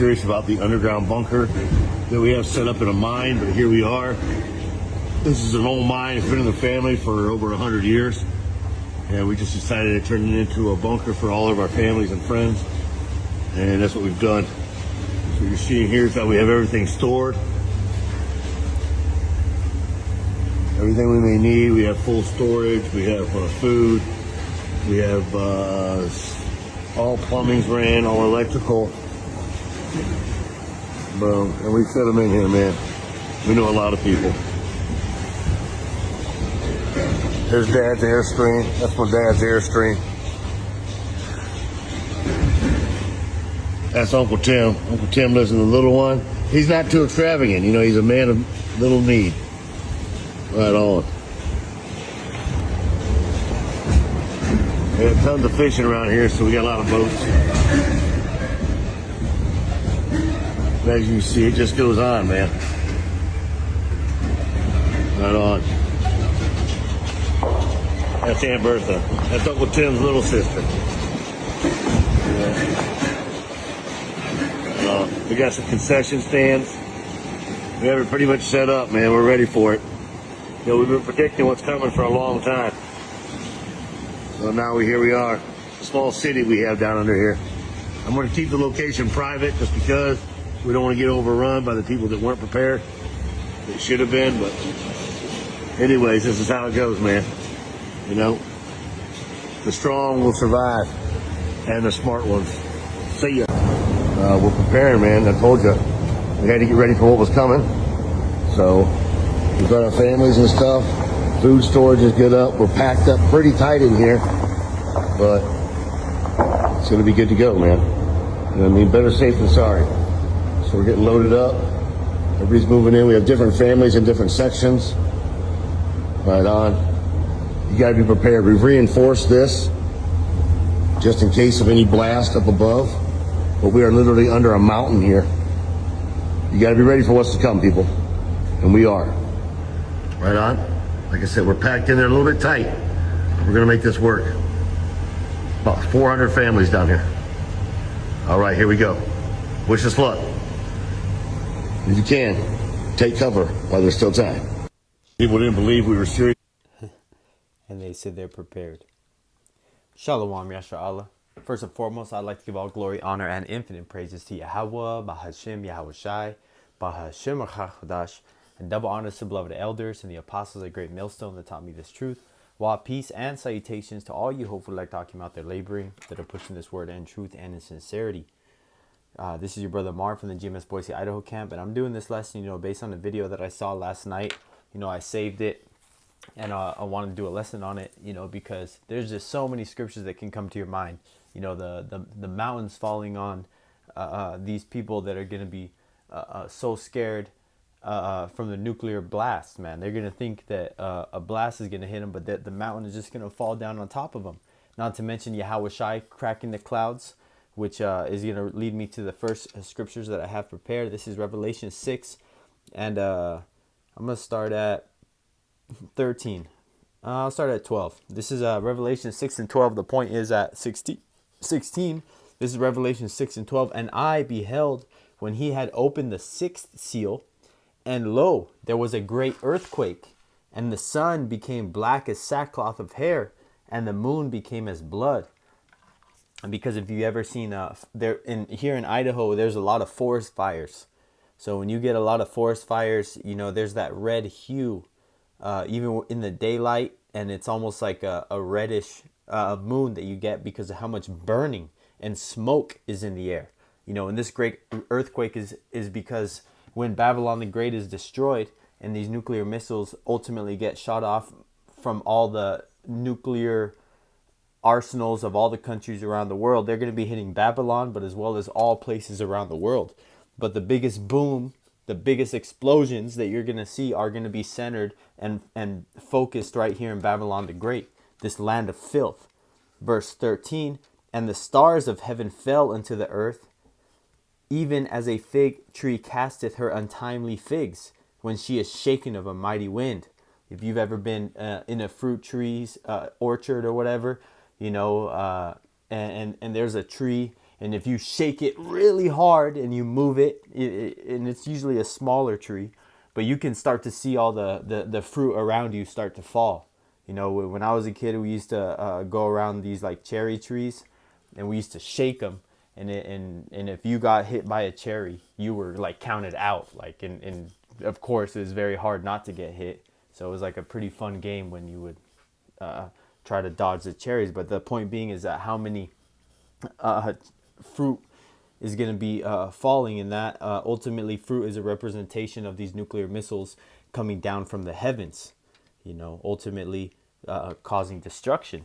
serious about the underground bunker that we have set up in a mine, but here we are. This is an old mine. It's been in the family for over 100 years. And we just decided to turn it into a bunker for all of our families and friends. And that's what we've done. So you're seeing here is how we have everything stored. Everything we may need. We have full storage. We have food. We have all plumbing's ran, all electrical. Boom. And we fit them in here, man. We know a lot of people. There's Dad's Airstream. That's my dad's Airstream. That's Uncle Tim. Uncle Tim lives in the little one. He's not too extravagant. You know, he's a man of little need. Right on. We have tons of fishing around here, so we got a lot of boats. As you see, it just goes on, man. Right on. That's Aunt Bertha. That's Uncle Tim's little sister. Yeah. We got some concession stands. We have it pretty much set up, man. We're ready for it. You know, we've been predicting what's coming for a long time. So now here we are. A small city we have down under here. I'm going to keep the location private just because we don't want to get overrun by the people that weren't prepared. They should have been, but anyways, this is how it goes, man. You know, the strong will survive, and the smart ones. See ya. We're preparing, man. I told you, we had to get ready for what was coming. So we've got our families and stuff. Food storage is good up. We're packed up pretty tight in here, but it's gonna be good to go, man. You know what I mean? Better safe than sorry. So we're getting loaded up. Everybody's moving in. We have different families in different sections. Right on. You gotta be prepared. We've reinforced this just in case of any blast up above. But we are literally under a mountain here. You gotta be ready for what's to come, people. And we are. Right on. Like I said, we're packed in there a little bit tight. We're gonna make this work. About 400 families down here. All right, here we go. Wish us luck. If you can, take cover while there's still time. People didn't believe we were serious. And they said they're prepared. Shalom, Yashar Allah. First and foremost, I'd like to give all glory, honor, and infinite praises to Yahweh, Bahashem, Yahweh Shai, Bahashem Achachodash, and double honors to beloved elders and the apostles of Great Millstone that taught me this truth. While peace and salutations to all you hopefully like talking out there laboring, that are pushing this word in truth and in sincerity. This is your brother Marv from the GMS Boise, Idaho camp, and I'm doing this lesson, based on a video that I saw last night. I saved it, and I want to do a lesson on it, because there's just so many scriptures that can come to your mind. The mountains falling on these people that are going to be so scared from the nuclear blast, man. They're going to think that a blast is going to hit them, but that the mountain is just going to fall down on top of them. Not to mention Yahweh Shai cracking the clouds, which is going to lead me to the first scriptures that I have prepared. This is Revelation 6, and I'm going to start at 13. I'll start at 12. This is Revelation 6 and 12. The point is at 16. This is Revelation 6 and 12. And I beheld when he had opened the sixth seal, and lo, there was a great earthquake, and the sun became black as sackcloth of hair, and the moon became as blood. And because if you ever seen here in Idaho, there's a lot of forest fires. So when you get a lot of forest fires, there's that red hue, even in the daylight, and it's almost like a reddish moon that you get because of how much burning and smoke is in the air. And this great earthquake is because when Babylon the Great is destroyed and these nuclear missiles ultimately get shot off from all the nuclear arsenals of all the countries around the world, they're going to be hitting Babylon, but as well as all places around the world. But the biggest boom, the biggest explosions that you're going to see are going to be centered and focused right here in Babylon the Great, this land of filth. Verse 13, and the stars of heaven fell into the earth, even as a fig tree casteth her untimely figs when she is shaken of a mighty wind. If you've ever been in a fruit tree's orchard or whatever, and there's a tree And if you shake it really hard and you move it, and it's usually a smaller tree, but you can start to see all the fruit around you start to fall. You know, when I was a kid, we used to go around these like cherry trees, and we used to shake them. And if you got hit by a cherry, you were like counted out. Like, and of course, it was very hard not to get hit. So it was like a pretty fun game when you would try to dodge the cherries. But the point being is that how many fruit is going to be falling in that. Ultimately, fruit is a representation of these nuclear missiles coming down from the heavens, you know, ultimately causing destruction.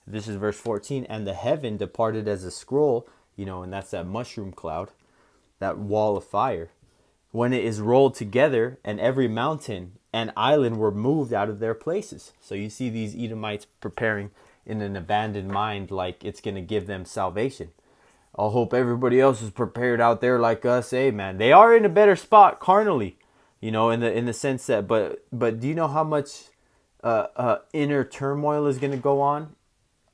This is verse 14. And the heaven departed as a scroll, you know, and that's that mushroom cloud, that wall of fire, when it is rolled together, and every mountain and island were moved out of their places. So you see these Edomites preparing in an abandoned mind, like it's going to give them salvation. I hope everybody else is prepared out there like us. Hey, man, they are in a better spot carnally, you know, in the sense that, but do you know how much inner turmoil is going to go on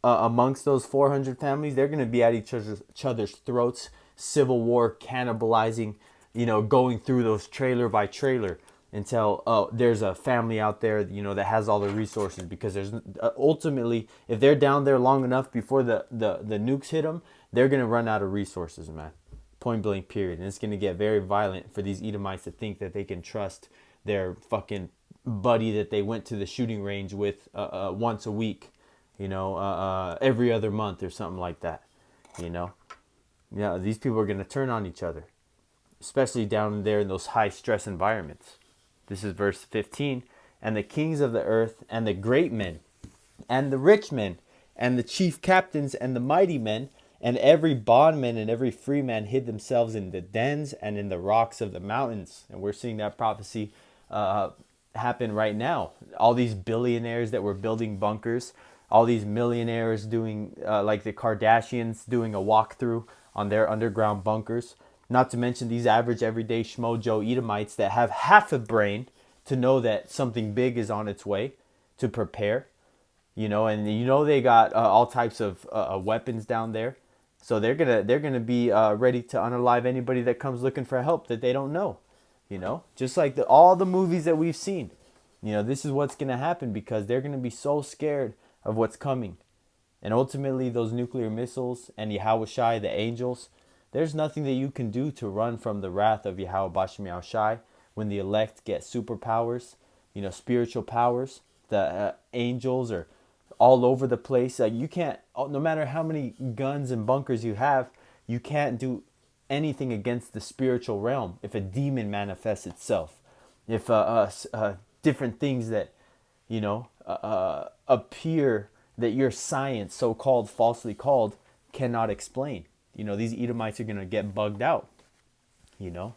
amongst those 400 families? They're going to be at each other's throats, civil war, cannibalizing, you know, going through those trailer by trailer until there's a family out there, you know, that has all the resources, because there's ultimately, if they're down there long enough before the nukes hit them, they're going to run out of resources, man. Point blank, period. And it's going to get very violent for these Edomites to think that they can trust their fucking buddy that they went to the shooting range with once a week, you know, every other month or something like that, you know. Yeah, these people are going to turn on each other, especially down there in those high stress environments. This is verse 15. And the kings of the earth, and the great men, and the rich men, and the chief captains, and the mighty men, and every bondman and every free man hid themselves in the dens and in the rocks of the mountains. And we're seeing that prophecy happen right now. All these billionaires that were building bunkers, all these millionaires doing, like the Kardashians, doing a walkthrough on their underground bunkers. Not to mention these average, everyday Schmo Joe Edomites that have half a brain to know that something big is on its way, to prepare. You know, and you know they got all types of weapons down there. So they're gonna be ready to unalive anybody that comes looking for help that they don't know. You know, just like all the movies that we've seen. You know, this is what's gonna happen, because they're gonna be so scared of what's coming. And ultimately, those nuclear missiles and Yahushai, the angels, there's nothing that you can do to run from the wrath of Yahweh Bashem Yahushai when the elect get superpowers, you know, spiritual powers. The angels are all over the place. Like, you can't, no matter how many guns and bunkers you have, you can't do anything against the spiritual realm. If a demon manifests itself, if different things that, you know, appear that your science, so-called, falsely called, cannot explain. You know, these Edomites are going to get bugged out, you know.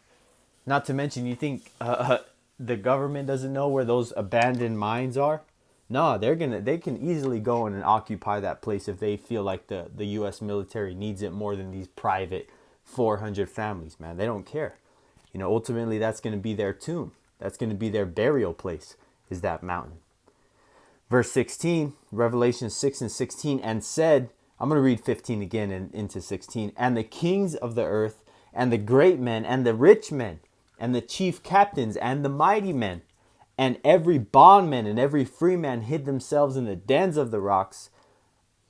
Not to mention, you think the government doesn't know where those abandoned mines are? No, they can easily go in and occupy that place if they feel like the U.S. military needs it more than these private 400 families, man. They don't care. You know, ultimately, that's going to be their tomb. That's going to be their burial place, is that mountain. Verse 16, Revelation 6 and 16, and said, I'm going to read 15 again and into 16. And the kings of the earth, and the great men, and the rich men, and the chief captains, and the mighty men, and every bondman and every free man hid themselves in the dens of the rocks,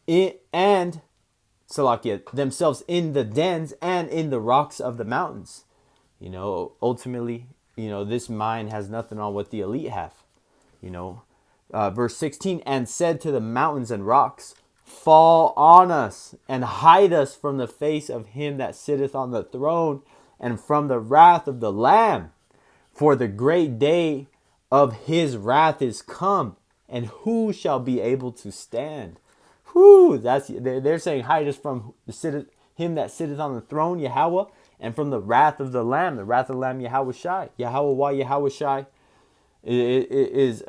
and Salakia, themselves in the dens and in the rocks of the mountains. You know, ultimately, you know, this mind has nothing on what the elite have. You know, verse 16, and said to the mountains and rocks, fall on us and hide us from the face of him that sitteth on the throne and from the wrath of the Lamb. For the great day of his wrath is come, and who shall be able to stand? Whoo! They're saying hide us from him that sitteth on the throne, Yahweh, and from the wrath of the Lamb. The wrath of the Lamb, Yahushai. Yahushai is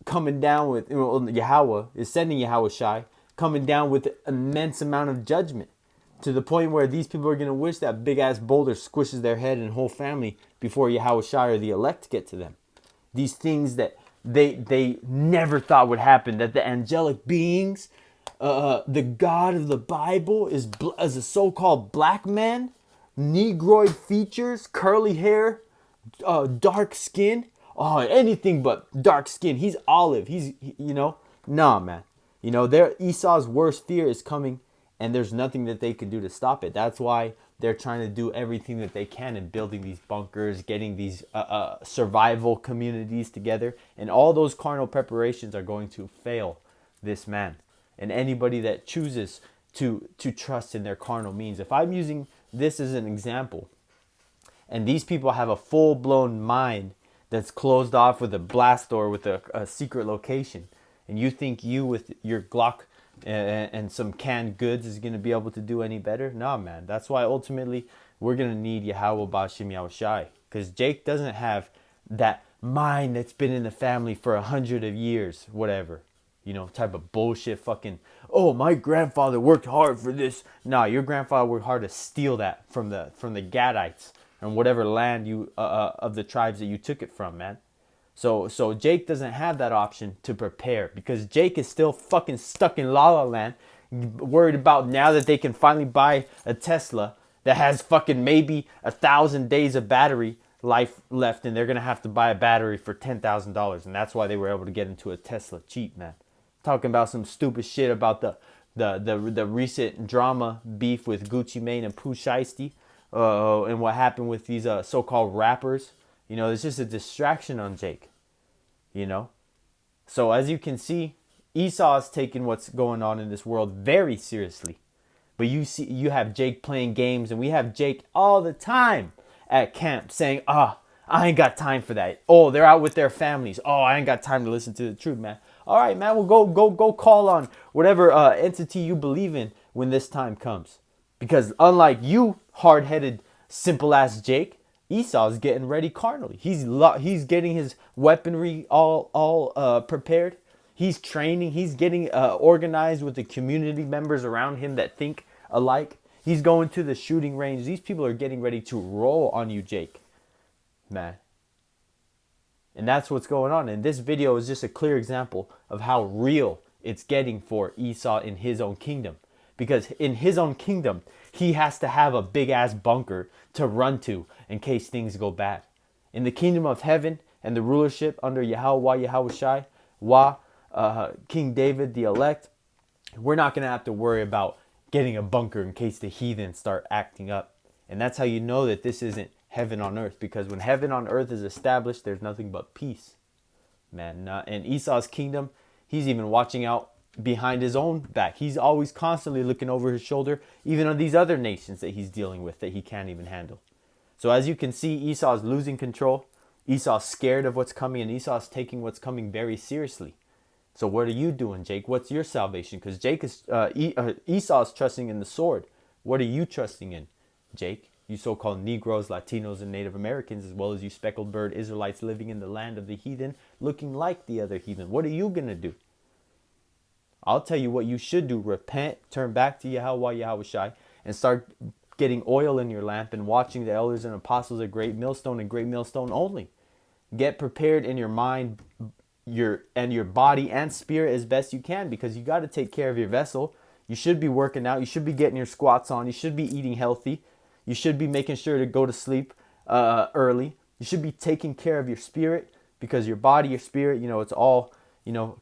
coming down with, Yahweh is sending Yahushai, coming down with an immense amount of judgment, to the point where these people are going to wish that big ass boulder squishes their head and whole family before Yahushai or the elect get to them. These things that they never thought would happen, that the angelic beings the God of the Bible is a so-called black man, negroid features, curly hair, dark skin. Oh, anything but dark skin. He's olive. Nah, man. Their Esau's worst fear is coming, and there's nothing that they can do to stop it. That's why they're trying to do everything that they can in building these bunkers, getting these survival communities together, and all those carnal preparations are going to fail this man and anybody that chooses to trust in their carnal means. If I'm using this as an example, and these people have a full-blown mind that's closed off with a blast door with a secret location, and you think you with your Glock and some canned goods is going to be able to do any better? Nah, man. That's why ultimately we're going to need Yahweh Bashim Yahushai, because Jake doesn't have that mind that's been in the family for 100 of years, whatever. Type of bullshit fucking, oh, my grandfather worked hard for this. Nah, your grandfather worked hard to steal that from the Gadites and whatever land you of the tribes that you took it from, man. So Jake doesn't have that option to prepare, because Jake is still fucking stuck in La La Land, worried about now that they can finally buy a Tesla that has fucking maybe 1,000 days of battery life left, and they're gonna have to buy a battery for $10,000, and that's why they were able to get into a Tesla cheap, man. Talking about some stupid shit about the recent drama beef with Gucci Mane and Pooh Shiesty, and what happened with these so-called rappers. It's just a distraction on Jake. So as you can see, Esau is taking what's going on in this world very seriously. But you have Jake playing games, and we have Jake all the time at camp saying, I ain't got time for that. Oh, they're out with their families. Oh, I ain't got time to listen to the truth, man. All right, man, well, go call on whatever entity you believe in when this time comes. Because unlike you, hard-headed, simple-ass Jake, Esau is getting ready carnally. He's getting his weaponry all prepared. He's training. He's getting organized with the community members around him that think alike. He's going to the shooting range. These people are getting ready to roll on you, Jake. Man. And that's what's going on. And this video is just a clear example of how real it's getting for Esau in his own kingdom. Because in his own kingdom, he has to have a big-ass bunker to run to in case things go bad. In the kingdom of heaven and the rulership under Yahweh Yahushai, King David, the elect, we're not going to have to worry about getting a bunker in case the heathen start acting up. And that's how you know that this isn't heaven on earth, because when heaven on earth is established, there's nothing but peace, man. In Esau's kingdom, he's even watching out behind his own back. He's always constantly looking over his shoulder, even on these other nations that he's dealing with that he can't even handle. So as you can see, Esau's losing control. Esau's scared of what's coming, and Esau's taking what's coming very seriously. So what are you doing, Jake? What's your salvation? Because Esau's trusting in the sword. What are you trusting in, Jake? You so-called Negroes, Latinos, and Native Americans, as well as you speckled bird Israelites living in the land of the heathen, looking like the other heathen. What are you going to do? I'll tell you what you should do. Repent, turn back to Yahweh Yahushai, and start getting oil in your lamp and watching the elders and apostles at Great Millstone and Great Millstone only. Get prepared in your mind, your body and spirit as best you can, because you got to take care of your vessel. You should be working out. You should be getting your squats on. You should be eating healthy. You should be making sure to go to sleep early. You should be taking care of your spirit, because your body, your spirit, it's all,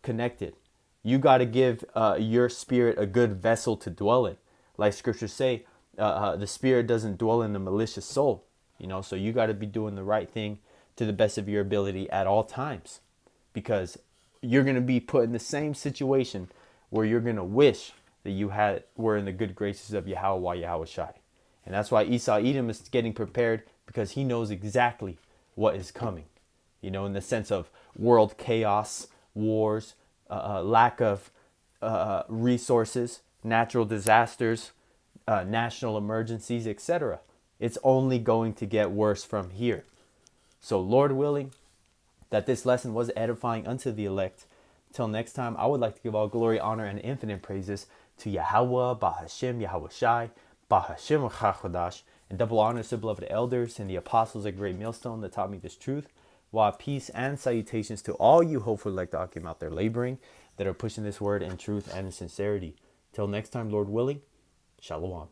connected. You got to give your spirit a good vessel to dwell in. Like scriptures say, the spirit doesn't dwell in the malicious soul. So you got to be doing the right thing to the best of your ability at all times, because you're going to be put in the same situation where you're going to wish that you were in the good graces of Yahweh Yahushai. And that's why Esau Edom is getting prepared, because he knows exactly what is coming. In the sense of world chaos, wars, lack of resources, natural disasters, national emergencies, etc. It's only going to get worse from here. So Lord willing, that this lesson was edifying unto the elect. Till next time, I would like to give all glory, honor, and infinite praises to Yahweh, Bahashem, Yahushai, Bahashem Chachodash, and double honors to beloved elders and the apostles at Great Millstone that taught me this truth. While peace and salutations to all you hopeful elect Akim out there laboring, that are pushing this word in truth and in sincerity. Till next time, Lord willing, Shalom.